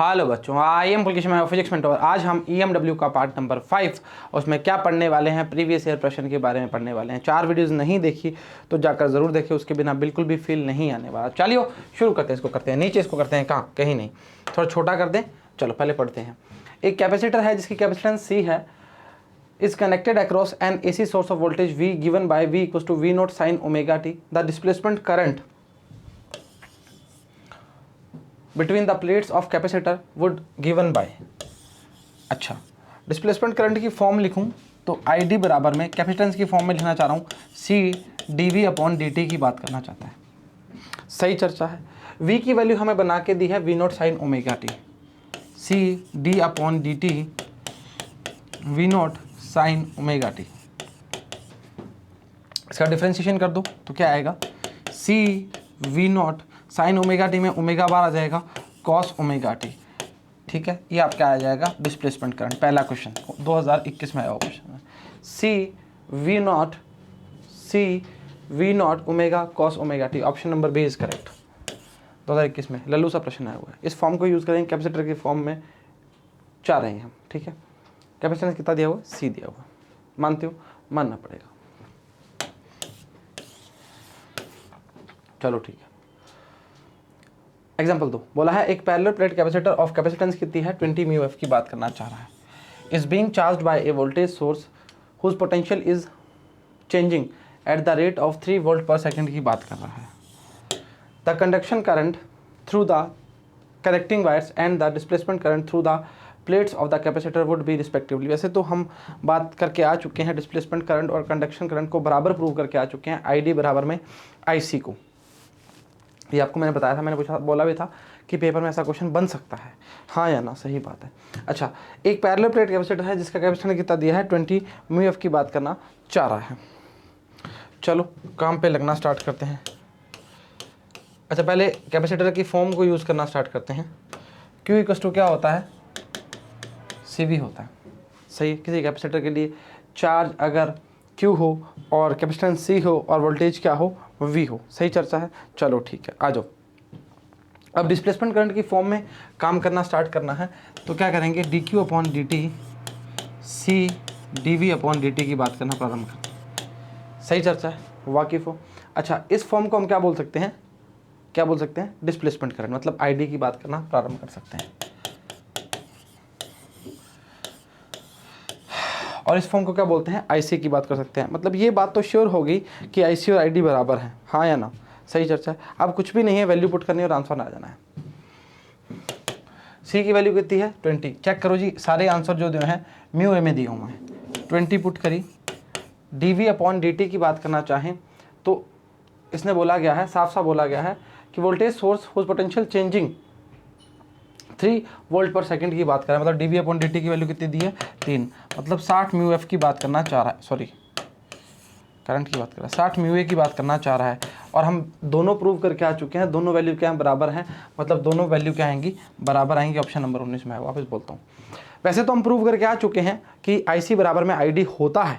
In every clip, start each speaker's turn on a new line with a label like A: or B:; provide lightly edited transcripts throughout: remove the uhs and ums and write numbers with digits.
A: Hello बच्चों, I am Pulkesh, मैं physics mentor. आज हम EMW का पार्ट नंबर 5 उसमें क्या पढ़ने वाले हैं, प्रीवियस ईयर प्रश्न के बारे में पढ़ने वाले हैं। 4 वीडियोस नहीं देखी तो जाकर ज़रूर देखिए, उसके बिना बिल्कुल भी फील नहीं आने वाला। चलिए शुरू करते हैं, इसको करते हैं नीचे, इसको करते हैं कहाँ, कहीं नहीं, थोड़ा छोटा कर दें। चलो पहले पढ़ते हैं। एक कैपेसिटर है जिसकी कैपेसिटेंस C है, is connected across an AC source of voltage V given by V equals to V naught sin omega t. The displacement current between the plates of capacitor would given by। अच्छा, displacement current की form लिखूं तो ID बराबर में capacitance की form में लिखना चाह रहा हूँ C dV अपॉन dt की बात करना चाहता है। सही चर्चा है। V की वैल्यू हमें बना के दी है V not sine omega T, C d upon dt V not sine omega T. इसका डिफ्रेंशिएशन कर दो तो क्या आएगा, C V not sine omega T में ओमेगा बार आ जाएगा कॉस ओमेगा टी। ठीक है, ये आपका आ जाएगा डिस्प्लेसमेंट करंट। पहला क्वेश्चन 2021 में आया क्वेश्चन है। C V naught omega cos omega T, option number B is correct. 2021 में लल्लू सा प्रश्न आया हुआ है। इस फॉर्म को यूज़ करेंगे कैपेसिटर की फॉर्म में, चाह रहे हैं हम। ठीक है, कैपेसिटेंस कितना दिया हुआ है, C दिया हुआ। मानते हो, मानना पड़ेगा। चलो ठीक है, एग्जाम्पल दो। बोला है एक parallel plate capacitor of capacitance कितनी है 20 μF की बात करना चाह रहा है। Is being charged by a voltage source whose potential is changing at the rate of 3 volt per second की बात कर रहा है। The conduction current through the connecting wires and the displacement current through the plates of the capacitor would be respectively. वैसे तो हम बात करके आ चुके हैं डिस्प्लेसमेंट करंट और कंडक्शन करंट को बराबर प्रूव करके आ चुके हैं ID बराबर में IC को। ये आपको मैंने बताया था, मैंने पूछा बोला भी था कि पेपर में ऐसा क्वेश्चन बन सकता है, हाँ या ना, सही बात है। अच्छा, एक पैरेलल प्लेट कैपेसिटर है जिसका कैपेसिटेंस कितना दिया है 20 μF की बात करना चाह रहा है। चलो काम पे लगना स्टार्ट करते हैं। अच्छा, पहले कैपेसिटर की फॉर्म को यूज़ करना स्टार्ट करते हैं। Q इक्वल्स टू क्या होता है, CV होता है। सही, किसी कैपेसिटर के लिए चार्ज अगर Q हो और कैपेसिटेंस C हो और वोल्टेज क्या हो, V हो। सही चर्चा है। चलो ठीक है, आ जाओ। अब डिस्प्लेसमेंट करंट की फॉर्म में काम करना स्टार्ट करना है तो क्या करेंगे, dQ upon dt C dV upon dt की बात करना प्रारंभ करें। सही चर्चा है, वाकिफ हो। अच्छा, इस फॉर्म को हम क्या बोल सकते हैं, क्या बोल सकते हैं, डिस्प्लेसमेंट करंट, मतलब ID की बात करना प्रारंभ कर सकते हैं। और इस फॉर्म को क्या बोलते हैं, IC की बात कर सकते हैं। मतलब ये बात तो श्योर होगी कि IC और ID बराबर हैं, हाँ या ना। सही चर्चा है। अब कुछ भी नहीं है, वैल्यू पुट करनी और आंसर आ जाना है। C की वैल्यू कितनी है 20। चेक करो जी, सारे आंसर जो दिए हैं μA में दिए हुए हैं। 20 पुट करी, dV अपॉन dt की बात करना चाहें तो इसने बोला गया है, साफ साफ बोला गया है कि voltage source whose potential changing 3 volt per second की बात करें, मतलब dV अपॉन dt की वैल्यू कितनी दी है 3, मतलब 60 μF की बात करना चाह रहा है, सॉरी करंट की बात कर रहा है, 60 μA की बात करना चाह रहा है। और हम दोनों प्रूव करके आ चुके हैं, दोनों वैल्यू क्या हैं, बराबर हैं, मतलब दोनों वैल्यू क्या आएंगी, बराबर आएंगी। ऑप्शन नंबर 19 में है, वापस बोलता हूँ। वैसे तो हम प्रूव करके आ चुके हैं कि IC बराबर में ID होता है,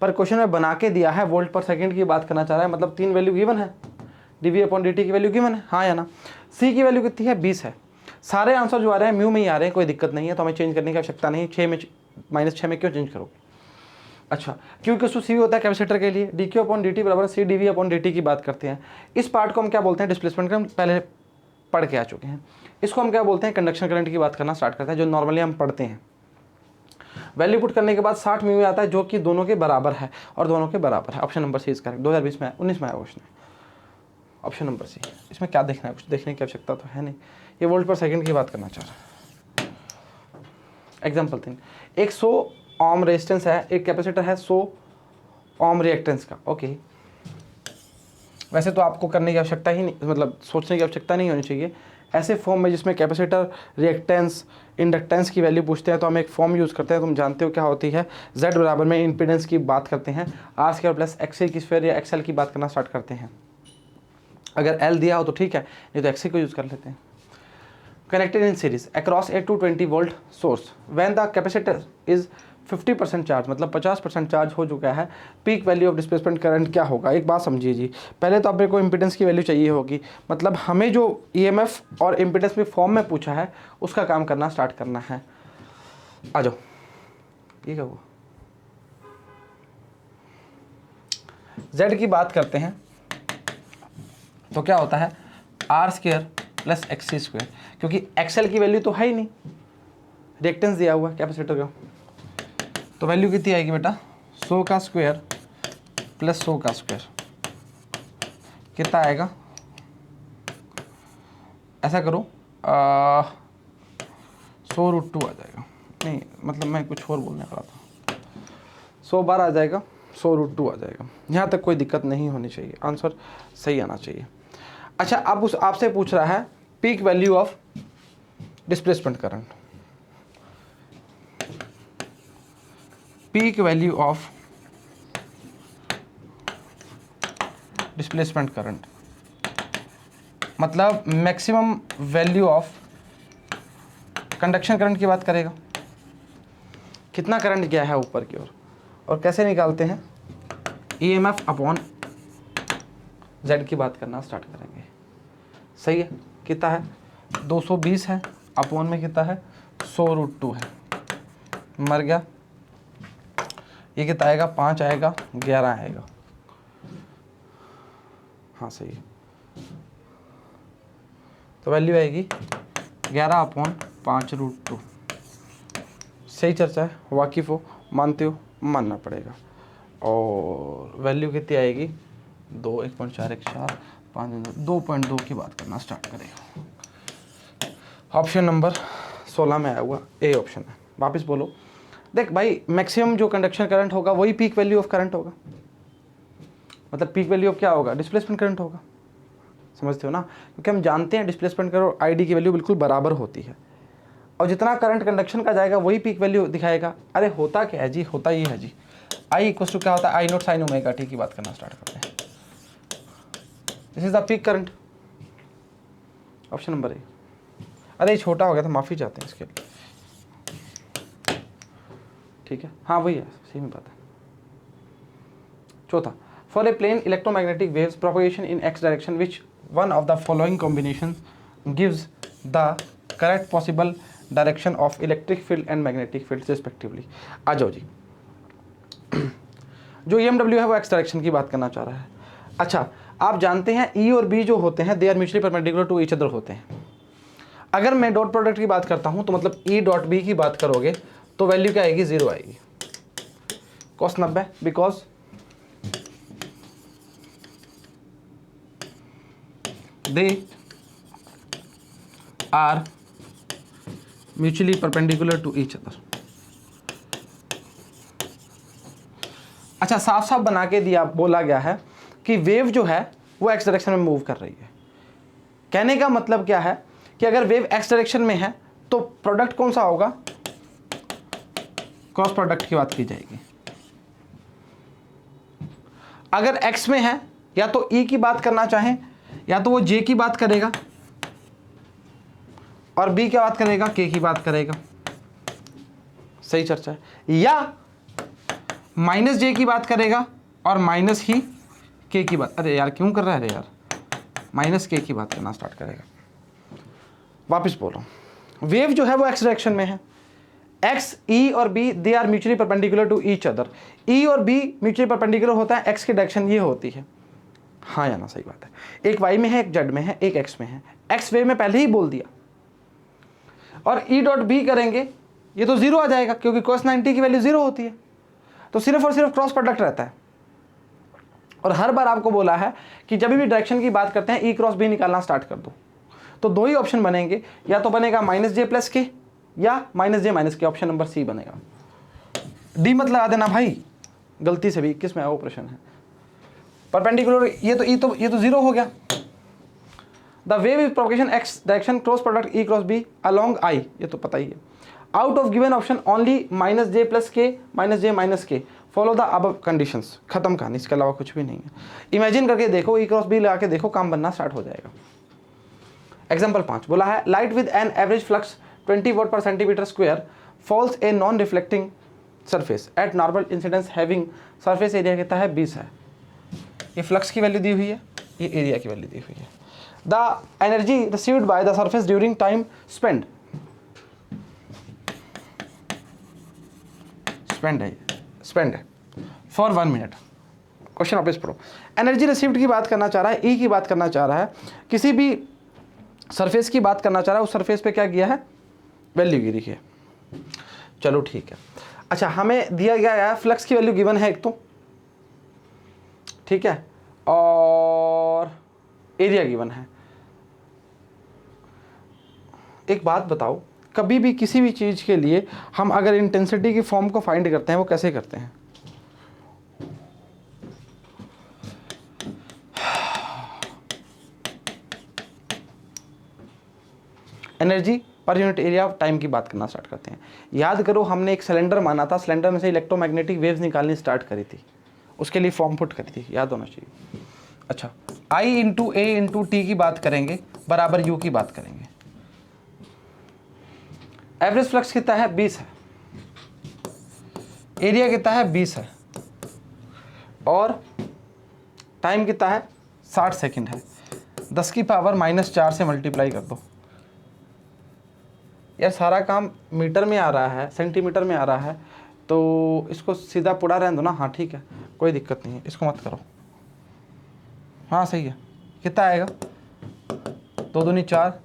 A: पर क्वेश्चन में बना के दिया है वोल्ट पर सेकेंड की बात करना चाह रहा है, मतलब 3 वैल्यू गिवन है, dV अपॉन dt की वैल्यू गिवन है, हाँ या ना। C की वैल्यू कितनी है 20 है। सारे आंसर जो आ रहे हैं म्यू में ही आ रहे हैं, कोई दिक्कत नहीं है, तो हमें चेंज करने की आवश्यकता नहीं। 6 में -6 में क्यों चेंज करोगे। अच्छा, Q इक्वल्स टू CV होता है कैपेसिटर के लिए, dQ अपॉन dt बराबर C dV अपॉन dt की बात करते हैं। इस पार्ट को हम क्या बोलते हैं, डिस्प्लेसमेंट करंट, पहले पढ़ के आ चुके हैं। इसको हम क्या बोलते हैं, कंडक्शन करंट की बात करना स्टार्ट करते हैं, जो नॉर्मली हम पढ़ते हैं। वैल्यू पुट करने के बाद 60 μA आता है, जो कि दोनों के बराबर है, और दोनों के बराबर है। Option number C is correct. 2020 में 19 में आया क्वेश्चन, ऑप्शन नंबर सी। इसमें क्या देखना है, कुछ देखने की आवश्यकता तो है नहीं, ये वोल्ट पर सेकंड की बात करना चाह रहा है। एग्जाम्पल 3, एक 100 ओम रेजिस्टेंस है, एक कैपेसिटर है 100 ओम रिएक्टेंस का। ओके, वैसे तो आपको करने की आवश्यकता ही नहीं, मतलब सोचने की आवश्यकता नहीं होनी चाहिए। ऐसे फॉर्म में जिसमें कैपेसिटर, रिएक्टेंस, इंडक्टेंस की वैल्यू पूछते हैं तो हम एक फॉर्म यूज़ करते हैं, तुम जानते हो क्या होती है, Z बराबर में इंपीडेंस की बात करते हैं, R² प्लस XL की स्क्वायर या XL की बात करना स्टार्ट करते हैं। अगर L दिया हो तो ठीक है, नहीं तो XC को यूज़ कर लेते हैं। Connected in series across a 220 volt source when the capacitor is 50% charge मतलब 50% चार्ज हो चुका है, peak value of displacement current क्या होगा। एक बात समझिए जी, पहले तो आपको इम्पीडेंस की वैल्यू चाहिए होगी, मतलब हमें जो ईएमएफ और इम्पीडेंस में फॉर्म में पूछा है उसका काम करना स्टार्ट करना है। आ जाओ, ये क्या हुआ, Z की बात करते हैं तो क्या होता है R² प्लस XC², क्योंकि XL की वैल्यू तो है ही नहीं, रिएक्टेंस दिया हुआ है कैपेसिटर का, तो वैल्यू कितनी आएगी बेटा 100 का स्क्वायर प्लस 100 का स्क्वायर, कितना आएगा, ऐसा करो 100√2 आ जाएगा, नहीं मतलब मैं कुछ और बोलने वाला था, 100 बार आ जाएगा, 100√2 आ जाएगा। यहाँ तक कोई दिक्कत नहीं होनी चाहिए, आंसर सही आना चाहिए। अच्छा, अब उस आपसे पूछ रहा है peak value of displacement current, peak value of displacement current मतलब maximum value of conduction current की बात करेगा, कितना करंट गया है ऊपर की ओर, और कैसे निकालते हैं ईएमएफ अपॉन Z की बात करना स्टार्ट करेंगे। सही है, कितना है 220 है, अपॉन में कितना है 100√2 है, मर गया, ये कितना आएगा 5 आएगा 11 आएगा, हाँ सही है, तो वैल्यू आएगी 11/5√2। सही चर्चा है, वाकिफ हो, मानते हो, मानना पड़ेगा। और वैल्यू कितनी आएगी 2 1.414 5 2.2 की बात करना स्टार्ट करेगा। ऑप्शन नंबर 16 में आया हुआ ए ऑप्शन है। वापस बोलो, देख भाई मैक्सिमम जो कंडक्शन करंट होगा वही पीक वैल्यू ऑफ करंट होगा, मतलब पीक वैल्यू ऑफ क्या होगा डिस्प्लेसमेंट करंट होगा, समझते हो ना, क्योंकि हम जानते हैं डिस्प्लेसमेंट करंट और आईडी की वैल्यू बिल्कुल बराबर होती है, और जितना करंट कंडक्शन का जाएगा वही पीक वैल्यू दिखाएगा। अरे होता क्या है जी, होता ये है जी, आई इक्वल टू क्या होता है I0 sin ओमेगा टी की बात करना स्टार्ट करते हैं, this is the peak current, option number ए। अरे छोटा हो गया था, माफ़ी चाहते हैं इसके लिए, ठीक है, हाँ वही है, सही में बात है। चौथा, for a plane electromagnetic waves propagation in x direction which one of the following combination gives the correct possible direction of electric field and magnetic field respectively. आ जाओ जी, जो EMW है वो x डायरेक्शन की बात करना चाह रहा है। अच्छा, आप जानते हैं E और B जो होते हैं they are mutually perpendicular to each other होते हैं। अगर मैं डॉट प्रोडक्ट की बात करता हूं तो मतलब E डॉट B की बात करोगे तो वैल्यू क्या आएगी 0 आएगी, cos 90, because they are mutually perpendicular to each other. अच्छा, साफ साफ बना के दिया, बोला गया है कि वेव जो है वो एक्स डायरेक्शन में मूव कर रही है। कहने का मतलब क्या है कि अगर वेव एक्स डायरेक्शन में है तो प्रोडक्ट कौन सा होगा, क्रॉस प्रोडक्ट की बात की जाएगी। अगर एक्स में है या तो ई की बात करना चाहें या तो वो जे की बात करेगा और बी क्या बात करेगा, के की बात करेगा। सही चर्चा है, या माइनस जे की बात करेगा और माइनस ही के की बात, अरे यार क्यों कर रहा है, अरे यार माइनस के की बात करना स्टार्ट करेगा। वापस बोल रहा हूं, वेव जो है वो एक्स डायरेक्शन में है, एक्स, ई और B they are mutually perpendicular to each other. E और बी म्यूचुअली परपेंडिकुलर होता है, एक्स की डायरेक्शन ये होती है, हाँ या ना, सही बात है। एक वाई में है, एक जेड में है, एक एक्स में है, एक्स वेव में पहले ही बोल दिया। और ई डॉट बी करेंगे ये तो 0 आ जाएगा क्योंकि cos 90 की वैल्यू 0 होती है, तो सिर्फ और सिर्फ क्रॉस प्रोडक्ट रहता है। और हर बार आपको बोला है कि जब भी डायरेक्शन की बात करते हैं ई क्रॉस बी निकालना स्टार्ट कर दो, तो दो ही ऑप्शन बनेंगे, या तो बनेगा माइनस जे प्लस के या माइनस जे माइनस के, ऑप्शन नंबर सी बनेगा। डी मत लगा देना भाई, गलती से भी 21 में आया वो प्रश्न है। परपेंडिकुलर ये तो 0 हो गया। The wave is propagation x direction cross product E cross B along i, ये तो पता ही है। Out of given option only minus j plus k minus j minus k, follow the above conditions. खत्म कहानी, इसके अलावा कुछ भी नहीं है। इमेजिन करके देखो, ई क्रॉस बी लगा के देखो, काम बनना स्टार्ट हो जाएगा। एग्जाम्पल 5 बोला है, light with an average flux 20 watt per centimetre square falls a non reflecting surface at normal incidence having surface area कितना है 20 है। ये फ्लक्स की वैल्यू दी हुई है, ये एरिया की वैल्यू दी हुई है। The energy received by the surface during time spend है फॉर 1 मिनट। क्वेश्चन वापस पढ़ो। एनर्जी रिसीव्ड की बात करना चाह रहा है, ई की बात करना चाह रहा है, किसी भी सरफेस की बात करना चाह रहा है, उस सरफेस पे क्या किया है, वैल्यू गिरी है। चलो ठीक है। अच्छा, हमें दिया गया है फ्लक्स की वैल्यू गिवन है एक तो, ठीक है, और एरिया गिवन है। एक बात बताओ, कभी भी किसी भी चीज़ के लिए हम अगर इंटेंसिटी की फॉर्म को फाइंड करते हैं, वो कैसे करते हैं? Energy per unit area of time की बात करना स्टार्ट करते हैं। याद करो, हमने एक सिलेंडर माना था, सिलेंडर में से इलेक्ट्रोमैग्नेटिक वेव्स निकालनी स्टार्ट करी थी, उसके लिए फॉर्म पुट करी थी, याद होना चाहिए। अच्छा, आई इंटू ए इंटू टी की बात करेंगे बराबर यू की बात करेंगे। एवरेज फ्लक्स कितना है 20 है, एरिया कितना है 20 है, और टाइम कितना है 60 सेकंड है। 10 की पावर -4 से मल्टीप्लाई कर दो। यार सारा काम मीटर में आ रहा है, सेंटीमीटर में आ रहा है, तो इसको सीधा पुड़ा रहने दो ना। हाँ ठीक है, कोई दिक्कत नहीं है, इसको मत करो। हाँ सही है। कितना आएगा? 2 दूनी 4,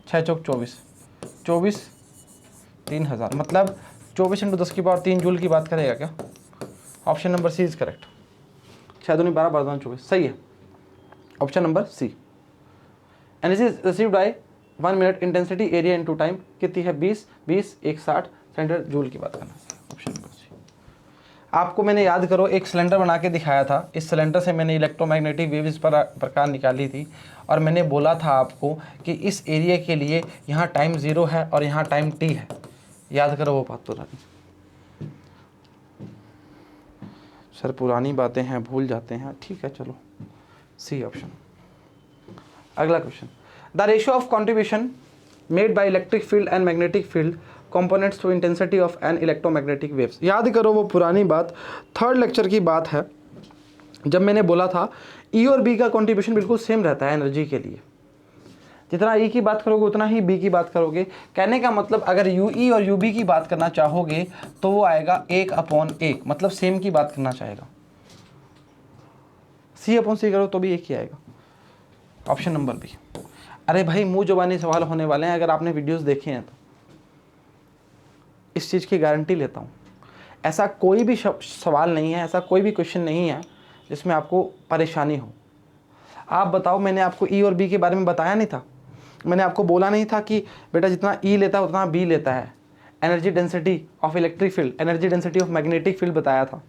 A: 6 चौक 24, 24 3000, मतलब 24 × 10 की पावर 3 जूल की बात करेगा क्या? Option number C is correct. 6 दूनी 12, 12 24, सही है, option number C. Energy received by 1 minute intensity area into time कितनी है? 20, 20 1 60 सेंटर जूल की बात करना, ऑप्शन नंबर सी। आपको मैंने याद करो एक सिलेंडर बना के दिखाया था, इस सिलेंडर से मैंने इलेक्ट्रोमैग्नेटिक वेव्स पर प्रकार निकाली थी, और मैंने बोला था आपको कि इस एरिया के लिए यहाँ टाइम 0 है और यहाँ टाइम t है। याद करो वो बात पुरानी। सर पुरानी बातें हैं, भूल जाते हैं, ठीक है चलो, सी ऑप्शन। अगला question, the ratio of contribution made by electric field and magnetic field components to intensity of an electromagnetic waves. याद करो वो पुरानी बात, 3rd लेक्चर की बात है, जब मैंने बोला था ई और बी का कंट्रीब्यूशन बिल्कुल सेम रहता है एनर्जी के लिए। जितना ई की बात करोगे उतना ही बी की बात करोगे। कहने का मतलब अगर यू ई और यू बी की बात करना चाहोगे तो वो आएगा 1/1, मतलब सेम की बात करना चाहेगा। C/C करो तो भी एक ही आएगा, ऑप्शन नंबर बी। अरे भाई मुंह जुबानी सवाल होने वाले हैं, अगर आपने वीडियोस देखे हैं तो इस चीज़ की गारंटी लेता हूँ। ऐसा कोई भी सवाल नहीं है, ऐसा कोई भी क्वेश्चन नहीं है जिसमें आपको परेशानी हो। आप बताओ, मैंने आपको ई और बी के बारे में बताया नहीं था? मैंने आपको बोला नहीं था कि बेटा जितना ई लेता है उतना बी लेता है? Energy density of electric field, energy density of magnetic field बताया था,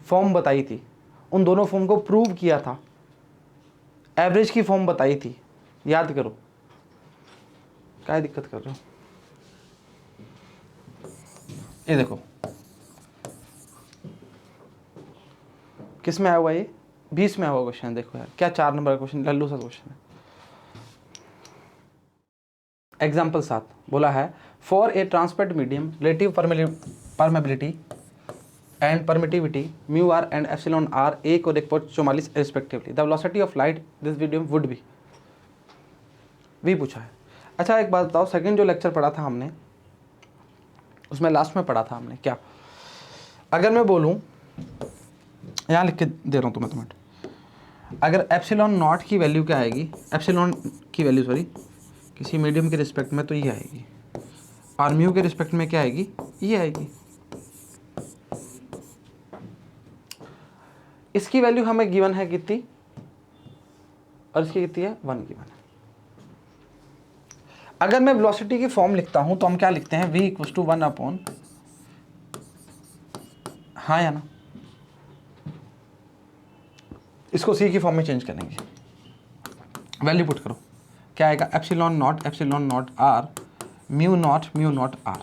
A: फॉर्म बताई थी, उन दोनों फॉर्म को प्रूव किया था, एवरेज की फॉर्म बताई थी। याद करो, क्या दिक्कत कर रहे हो? ये देखो किस में आया हुआ, ये 20 में आया हुआ क्वेश्चन। देखो यार क्या 4 नंबर का क्वेश्चन, लल्लू सा क्वेश्चन है। एग्जाम्पल 7 बोला है, for a transparent medium relative permeability and permittivity mu R and epsilon R 1 और 1.44 respectively, the velocity of light this medium would भी पूछा है। अच्छा एक बात बताओ, सेकंड जो लेक्चर पढ़ा था हमने, उसमें लास्ट में पढ़ा था हमने क्या, अगर मैं बोलूं, यहाँ लिख के दे रहा हूँ तुम्हें, अगर एप्सिलॉन नॉट की वैल्यू क्या आएगी, एप्सिलॉन की वैल्यू सॉरी किसी मीडियम के रिस्पेक्ट में तो ये आएगी, और म्यू के रिस्पेक्ट में क्या आएगी, ये आएगी। इसकी वैल्यू हमें गिवन है कितनी, और इसकी कितनी है 1 गिवन है। अगर मैं वेलोसिटी की फॉर्म लिखता हूं तो हम क्या लिखते हैं, v = 1/, हाँ या ना, इसको c की फॉर्म में चेंज करेंगे, वैल्यू पुट करो, क्या आएगा, epsilon not r mu naught r।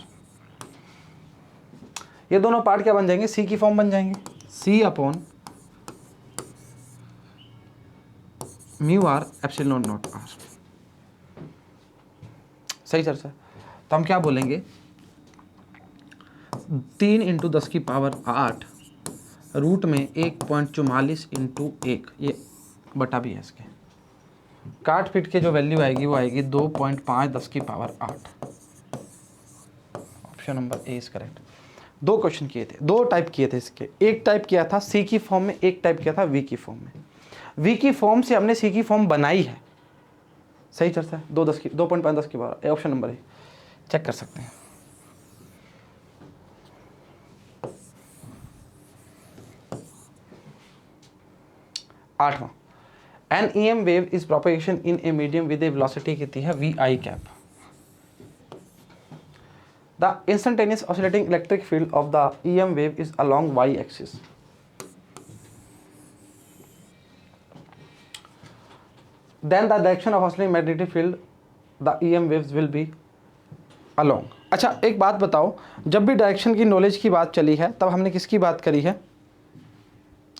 A: ये दोनों पार्ट क्या बन जाएंगे, c की फॉर्म बन जाएंगे, c/μr एप्सिलॉन नॉट r। सही चर्चा। तो हम क्या बोलेंगे, 3 इंटू 10 की पावर 8 रूट में 1.44 इंटू 1, ये बटा भी है इसके, काट पीट के जो वैल्यू आएगी वो आएगी 2.5 10 की power 8। Option number A is correct. 2 question किए थे, 2 टाइप किए थे इसके, एक टाइप किया था सी की फॉर्म में, एक टाइप किया था वी की फॉर्म में। वी की फॉर्म से हमने सी की फॉर्म बनाई है, सही चर्चा है। 2.5 10 की पावर, ऑप्शन नंबर ए चेक कर सकते हैं। 8वां, an E M wave is propagation in a medium with a velocity कितनी है, V i cap. The instantaneous oscillating electric field of the E M wave is along y axis. Then the direction of oscillating magnetic field, the EM waves will be along। अच्छा एक बात बताओ, जब भी direction की knowledge की बात चली है तब हमने किसकी बात करी है,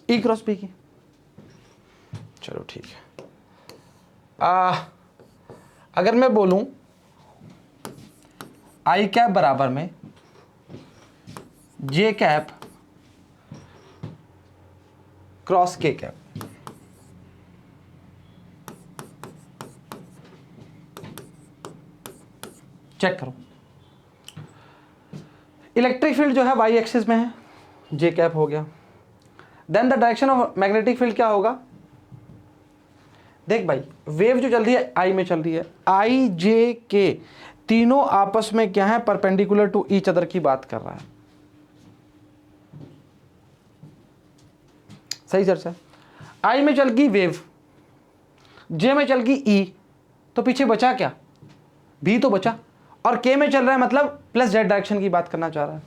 A: E क्रॉस B की। चलो ठीक है। अगर मैं बोलूं I कैप बराबर में J cap cross K cap, check करो, इलेक्ट्रिक फील्ड जो है वाई एक्सिस में है, जे कैप हो गया। Then the direction of magnetic field क्या होगा, देख भाई वेव जो चल रही है आई में चल रही है, आई जे के तीनों आपस में क्या है, परपेंडिकुलर टू ईच अदर की बात कर रहा है, सही चर्चा। आई में चल गई वेव, जे में चल गई ई, तो पीछे बचा क्या, भी तो बचा, और के में चल रहा है मतलब प्लस जेड डायरेक्शन की बात करना चाह रहा है।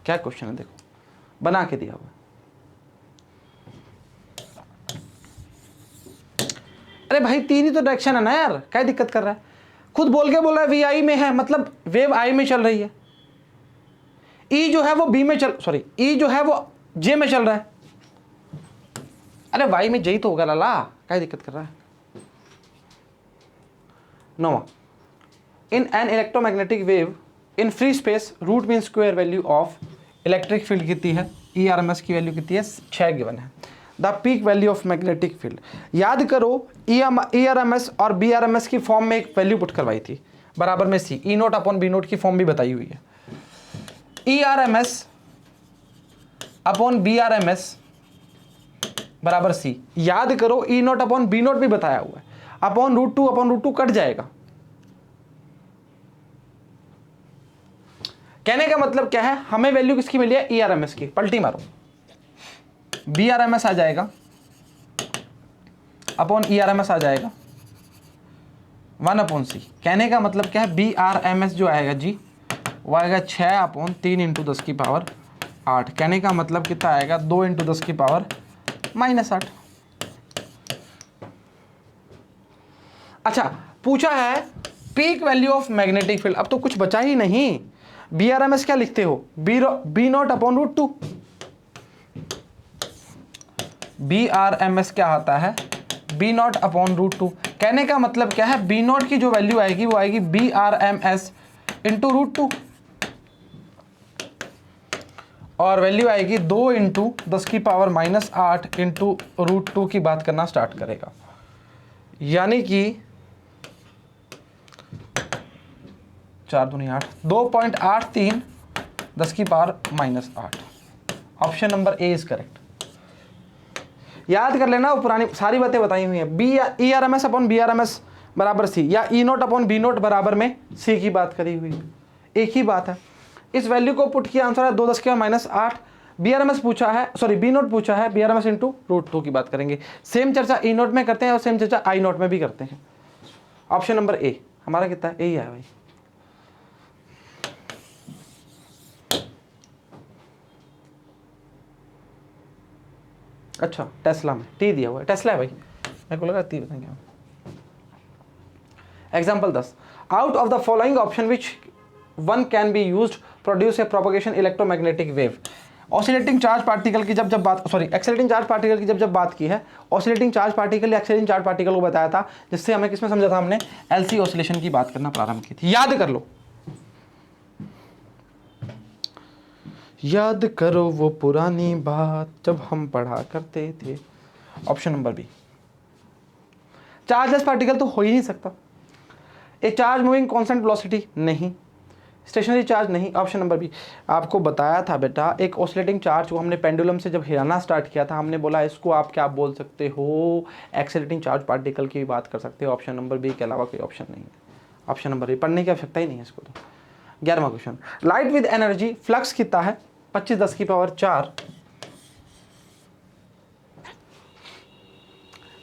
A: क्या क्वेश्चन है, देखो बना के दिया हुआ। अरे भाई 3 ही तो डायरेक्शन है ना यार, क्या दिक्कत कर रहा है, खुद बोल के बोल रहा है वी आई में है, मतलब वेव आई में चल रही है। ई जो है वो बी में ई जो है वो जे में चल रहा है। अरे वाई में जे तो होगा लाला, क्या दिक्कत कर रहा है। 9वां, in an electromagnetic wave in free space root mean square value of electric field कितनी है, ई आर एम एस की वैल्यू कितनी है, 6 गिवन है। The peak value of magnetic field, याद करो ई आर एम एस और बी आर एम एस की फॉर्म में एक वैल्यू पुट करवाई थी, बराबर में C, E naught upon B naught की फॉर्म भी बताई हुई है। E R M S upon B R M S बराबर सी, याद करो E naught upon B naught भी बताया हुआ है, अपॉन रूट टू कट जाएगा। कहने का मतलब क्या है, हमें वैल्यू किसकी मिली है, ई आर एम एस की, पलटी मारो, बी आर एम एस आ जाएगा upon E R M S आ जाएगा 1 अपॉन सी। कहने का मतलब क्या है, बी आर एम एस जो आएगा जी वो आएगा 6 अपॉन 3 इंटू 10 की पावर 8। कहने का मतलब कितना आएगा, 2 इंटू 10 की पावर -8। अच्छा पूछा है peak value of magnetic field, अब तो कुछ बचा ही नहीं। बी आर एम एस क्या लिखते हो, B naught upon root 2। B R M S क्या आता है, बी नॉट अपॉन रूट 2। कहने का मतलब क्या है, बी नॉट की जो वैल्यू आएगी वो आएगी B R M S into root 2, और वैल्यू आएगी 2 इंटू 10 की पावर -8 इंटू रूट 2 की बात करना स्टार्ट करेगा, यानी कि 4 दूनी 8, 2.83 10 की power -8। Option number A is correct. याद कर लेना, पुरानी सारी बातें बताई हुई हैं, B E R M S upon B R M S बराबर सी, या E naught upon B naught बराबर में सी की बात करी हुई है, एक ही बात है। इस वैल्यू को पुट किया, आंसर है 2 10 की power -8। B R M S पूछा है, सॉरी बी नोट पूछा है, B R M S into root 2 की बात करेंगे। सेम चर्चा ई नोट में करते हैं और सेम चर्चा आई नोट में भी करते हैं। ऑप्शन नंबर ए हमारा कितना है, ए ही है भाई। अच्छा टेस्ला में टी दिया हुआ है, टेस्ला है भाई, मेरे को लगा टी बताएंगे। Example 10, out of the following option which one can be used produce a propagation electromagnetic wave. Oscillating charge particle की जब बात, सॉरी एक्सेलरेटिंग चार्ज पार्टिकल की जब बात की है, ऑसिलेटिंग चार्ज पार्टिकल या एक्सेलरेटिंग चार्ज पार्टिकल को बताया था, जिससे हमें किसमें समझा था, हमने एलसी ऑसिलेशन की बात करना प्रारंभ की थी, याद कर लो। याद करो वो पुरानी बात जब हम पढ़ा करते थे। Option number B. Chargeless particle तो हो ही नहीं सकता। A charge moving constant velocity नहीं, स्टेशनरी चार्ज नहीं। Option number B. आपको बताया था बेटा, एक ऑसिलेटिंग चार्ज को हमने पेंडुलम से जब हिलाना स्टार्ट किया था, हमने बोला इसको आप क्या बोल सकते हो, एक्सेलरेटिंग चार्ज पार्टिकल की बात कर सकते हो। ऑप्शन नंबर बी के अलावा कोई ऑप्शन नहीं है। ऑप्शन नंबर बी, पढ़ने की आवश्यकता ही नहीं है इसको तो। 11वां question, light with energy flux कितना है 25×4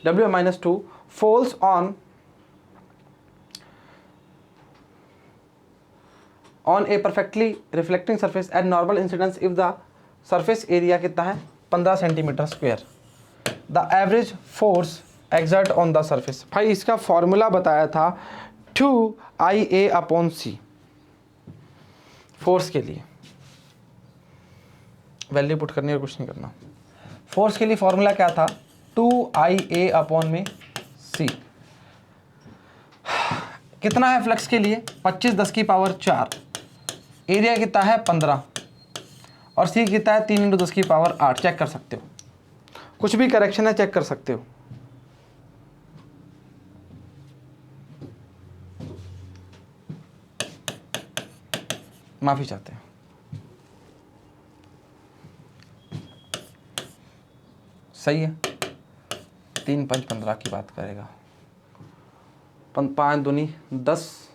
A: W-2 falls on a perfectly reflecting surface at normal incidence if the surface area कितना है 15 centimetre square. The average force exert on the surface. भाई इसका फॉर्मूला बताया था 2IA/C फोर्स के लिए। वैल्यू पुट करनी और कुछ नहीं करना। फोर्स के लिए फॉर्मूला क्या था 2IA/C। कितना है फ्लक्स के लिए 25×10⁴। एरिया कितना है 15 और सी कितना है 3×10⁸। चेक कर सकते हो, कुछ भी करेक्शन है चेक कर सकते हो। माफी चाहते हैं। सही है, 3×5 = 15 की बात करेगा। 5 दूनी 10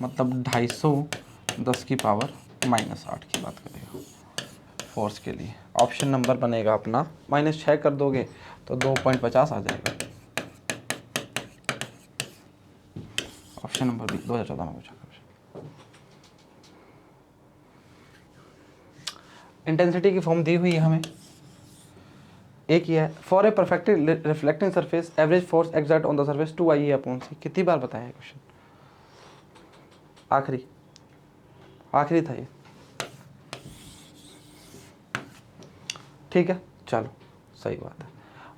A: मतलब 250×10⁻⁸ की बात करेगा फोर्स के लिए। ऑप्शन नंबर बनेगा अपना -6 कर दोगे तो 2.50 आ जाएगा। ऑप्शन नंबर बी 2014 में पूछा। इंटेंसिटी की फॉर्म दी हुई है हमें, एक ही है। For A perfectly reflecting surface average force exert on the surface 2IA/C। कितनी बार बताया है क्वेश्चन, आखिरी था ये। ठीक है, चलो सही बात है।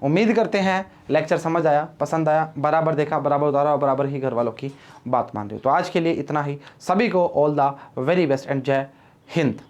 A: उम्मीद करते हैं लेक्चर समझ आया, पसंद आया, बराबर देखा, बराबर उतारा और बराबर ही घर वालों की बात मान रहे हो। तो आज के लिए इतना ही। सभी को all the very best and जय हिंद।